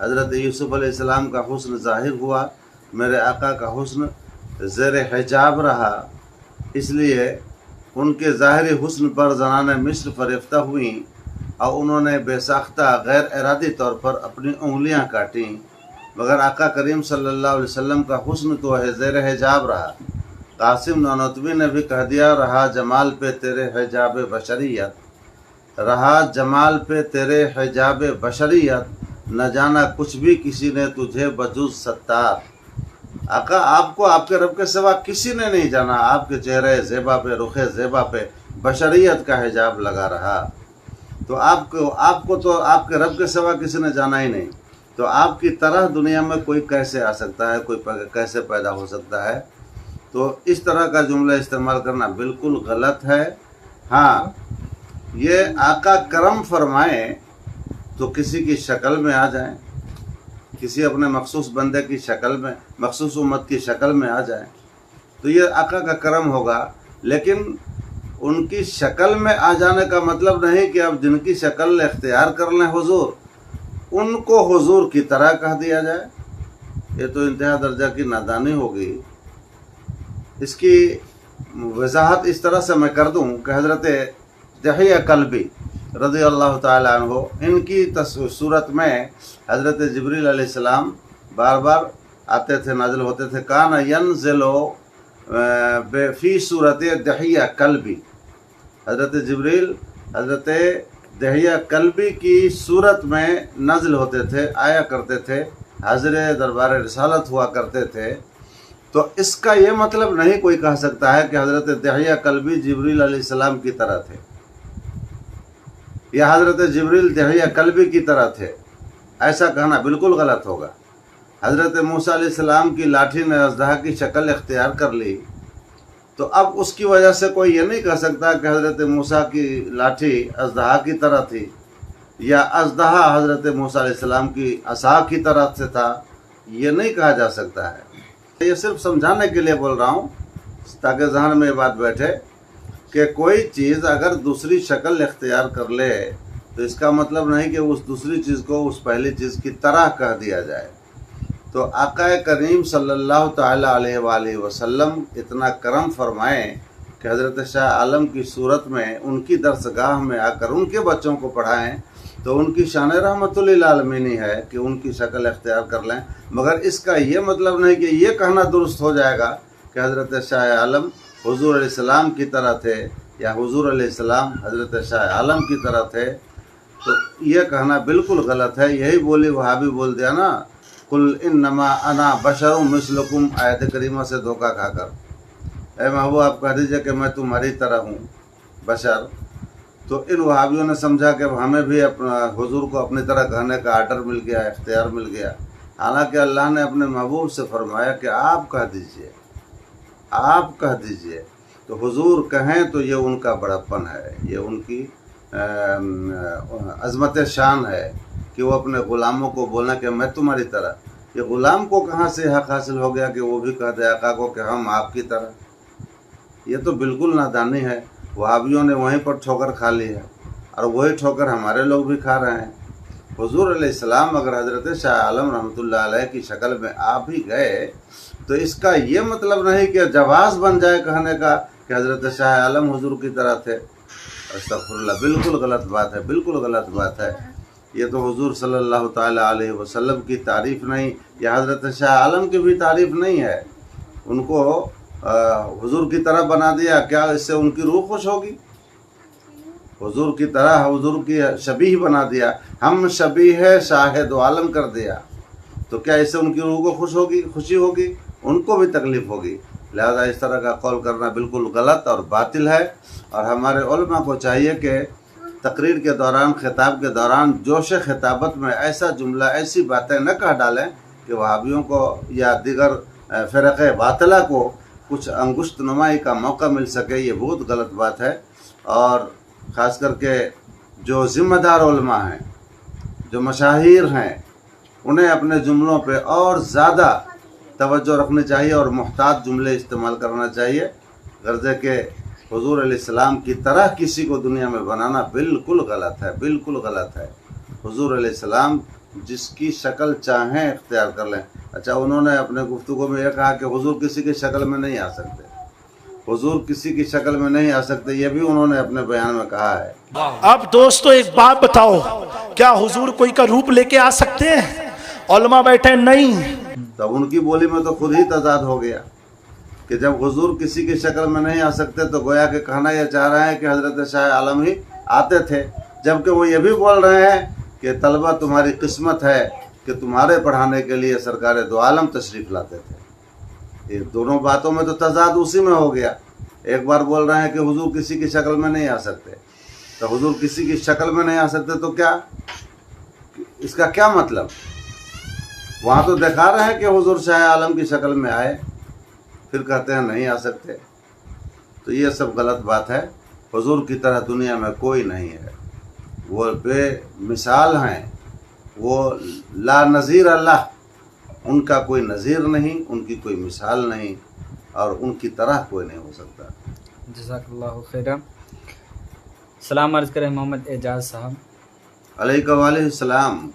حضرت یوسف علیہ السلام کا حسن ظاہر ہوا، میرے آقا کا حسن زیر حجاب رہا، اس لیے ان کے ظاہری حسن پر زنانِ مصر فریفتہ ہوئیں اور انہوں نے بے ساختہ غیر ارادی طور پر اپنی انگلیاں کاٹیں، مگر آقا کریم صلی اللہ علیہ وسلم کا حسن تو ہے زیر حجاب رہا۔ قاسم نانوتوی نے بھی کہہ دیا، رہا جمال پہ تیرے حجاب بشریت، رہا جمال پہ تیرے حجاب بشریت، نہ جانا کچھ بھی کسی نے تجھے بجز ستار۔ آقا آپ کو آپ کے رب کے سوا کسی نے نہیں جانا، آپ کے چہرے زیبا پہ، رخ زیبا پہ بشریت کا حجاب لگا رہا، تو آپ کو تو آپ کے رب کے سوا کسی نے جانا ہی نہیں، تو آپ کی طرح دنیا میں کوئی کیسے آ سکتا ہے، کوئی کیسے پیدا ہو سکتا ہے؟ تو اس طرح کا جملہ استعمال کرنا بالکل غلط ہے۔ ہاں، یہ آقا کرم فرمائیں تو کسی کی شکل میں آ جائیں، کسی اپنے مخصوص بندے کی شکل میں، مخصوص امت کی شکل میں آ جائیں تو یہ آقا کا کرم ہوگا، لیکن ان کی شکل میں آ جانے کا مطلب نہیں کہ اب جن کی شکل اختیار کر لیں حضور، ان کو حضور کی طرح کہہ دیا جائے، یہ تو انتہا درجہ کی نادانی ہوگی۔ اس کی وضاحت اس طرح سے میں کر دوں کہ حضرت دحیہ کلبی رضی اللہ تعالیٰ عنہ، ان کی صورت میں حضرت جبریل علیہ السلام بار بار آتے تھے، نازل ہوتے تھے۔ کان ینزل فی صورت دحیہ کلبی، حضرت جبریل حضرت دحیہ کلبی کی صورت میں نازل ہوتے تھے، آیا کرتے تھے، حاضر دربار رسالت ہوا کرتے تھے۔ تو اس کا یہ مطلب نہیں کوئی کہہ سکتا ہے کہ حضرت دحیہ کلبی جبریل علیہ السلام کی طرح تھے یا حضرت جبریل دحیہ کلبی کی طرح تھے، ایسا کہنا بالکل غلط ہوگا۔ حضرت موسیٰ علیہ السلام کی لاٹھی نے اژدہا کی شکل اختیار کر لی، تو اب اس کی وجہ سے کوئی یہ نہیں کہہ سکتا کہ حضرت موسیٰ کی لاٹھی اژدہا کی طرح تھی یا اژدہا حضرت موسیٰ علیہ السلام کی عصا کی طرح سے تھا، یہ نہیں کہا جا سکتا ہے۔ یہ صرف سمجھانے کے لیے بول رہا ہوں تاکہ ذہن میں یہ بات بیٹھے کہ کوئی چیز اگر دوسری شکل اختیار کر لے تو اس کا مطلب نہیں کہ اس دوسری چیز کو اس پہلی چیز کی طرح کہہ دیا جائے۔ تو آقا کریم صلی اللہ تعالیٰ علیہ وآلہ وسلم اتنا کرم فرمائیں کہ حضرت شاہ عالم کی صورت میں ان کی درسگاہ میں آ کر ان کے بچوں کو پڑھائیں، تو ان کی شان رحمت للعالمین ہے کہ ان کی شکل اختیار کر لیں، مگر اس کا یہ مطلب نہیں کہ یہ کہنا درست ہو جائے گا کہ حضرت شاہ عالم حضور علیہ السلام کی طرح تھے یا حضور علیہ السلام حضرت شاہ عالم کی طرح تھے، تو یہ کہنا بالکل غلط ہے۔ یہی بولی وہابی بول دیا نا، قل انما انا بشر مثلکم، آیت کریمہ سے دھوکہ کھا کر، اے محبوب آپ کہہ دیجئے کہ میں تمہاری طرح ہوں بشر۔ تو ان وہابیوں نے سمجھا کہ ہمیں بھی اپنا حضور کو اپنی طرح کہنے کا آرڈر مل گیا، اختیار مل گیا، حالانکہ اللہ نے اپنے محبوب سے فرمایا کہ آپ کہہ دیجئے، آپ کہہ دیجئے۔ تو حضور کہیں تو یہ ان کا بڑاپن ہے، یہ ان کی عظمت شان ہے کہ وہ اپنے غلاموں کو بولنا کہ میں تمہاری طرح۔ یہ غلام کو کہاں سے حق حاصل ہو گیا کہ وہ بھی کہہ دے آقا کو کہ ہم آپ کی طرح؟ یہ تو بالکل نادانی ہے۔ وہابیوں نے وہیں پر ٹھوکر کھا لی ہے اور وہی ٹھوکر ہمارے لوگ بھی کھا رہے ہیں۔ حضور علیہ السلام اگر حضرت شاہ عالم رحمۃ اللہ علیہ کی شکل میں آ بھی گئے تو اس کا یہ مطلب نہیں کہ جواز بن جائے کہنے کا کہ حضرت شاہ عالم حضور کی طرح تھے۔ استغفر اللہ، بالکل غلط بات ہے، بالکل غلط بات ہے۔ یہ تو حضور صلی اللہ تعالیٰ علیہ وسلم کی تعریف نہیں، یا حضرت شاہ عالم کی بھی تعریف نہیں ہے۔ ان کو حضور کی طرح بنا دیا، کیا اس سے ان کی روح خوش ہوگی؟ حضور کی طرح، حضور کی شبیہ بنا دیا، ہم شبیہ شاہد عالم کر دیا، تو کیا اس سے ان کی روح کو خوشی ہوگی؟ ان کو بھی تکلیف ہوگی۔ لہذا اس طرح کا قول کرنا بالکل غلط اور باطل ہے، اور ہمارے علماء کو چاہیے کہ تقریر کے دوران، خطاب کے دوران جوش خطابت میں ایسا جملہ، ایسی باتیں نہ کہہ ڈالیں کہ وہابیوں کو یا دیگر فرقہ باطلہ کو کچھ انگشت نمائی کا موقع مل سکے۔ یہ بہت غلط بات ہے، اور خاص کر کے جو ذمہ دار علماء ہیں، جو مشاہیر ہیں، انہیں اپنے جملوں پہ اور زیادہ توجہ رکھنی چاہیے اور محتاط جملے استعمال کرنا چاہیے، غرضے کہ حضور علیہ السلام کی طرح کسی کو دنیا میں بنانا بالکل غلط ہے، بالکل غلط ہے۔ حضور علیہ السلام جس کی شکل چاہیں اختیار کر لیں. اچھا انہوں نے اپنے گفتگو میں یہ کہا کہ حضور کسی کی شکل میں نہیں آ سکتے, حضور کسی کی شکل میں نہیں آ سکتے, یہ بھی انہوں نے اپنے بیان میں کہا ہے. اب دوستو ایک بات بتاؤ, کیا حضور کوئی کا روپ لے کے آ سکتے ہیں؟ علماء بیٹھے نہیں. تب ان کی بولی میں تو خود ہی تضاد ہو گیا کہ جب حضور کسی کی شکل میں نہیں آ سکتے تو گویا کہ کہنا یہ چاہ رہے ہیں کہ حضرت شاہ عالم ہی آتے تھے, جبکہ وہ یہ بھی بول رہے ہیں کہ طلبہ تمہاری قسمت ہے کہ تمہارے پڑھانے کے لیے سرکار دو عالم تشریف لاتے تھے. یہ دونوں باتوں میں تو تضاد اسی میں ہو گیا. ایک بار بول رہے ہیں کہ حضور کسی کی شکل میں نہیں آ سکتے, تو حضور کسی کی شکل میں نہیں آ سکتے تو کیا اس کا کیا مطلب؟ وہاں تو دکھا رہے ہیں کہ حضور شاہ عالم کی شکل میں آئے, پھر کہتے ہیں نہیں آ سکتے. تو یہ سب غلط بات ہے. حضور کی طرح دنیا میں کوئی نہیں ہے, وہ بے مثال ہیں, وہ لا نظیر اللہ, ان کا کوئی نظیر نہیں, ان کی کوئی مثال نہیں, اور ان کی طرح کوئی نہیں ہو سکتا. جزاک اللہ خیرہ. سلام عرض کریں محمد اعجاز صاحب. علیکم وعلیکم السلام.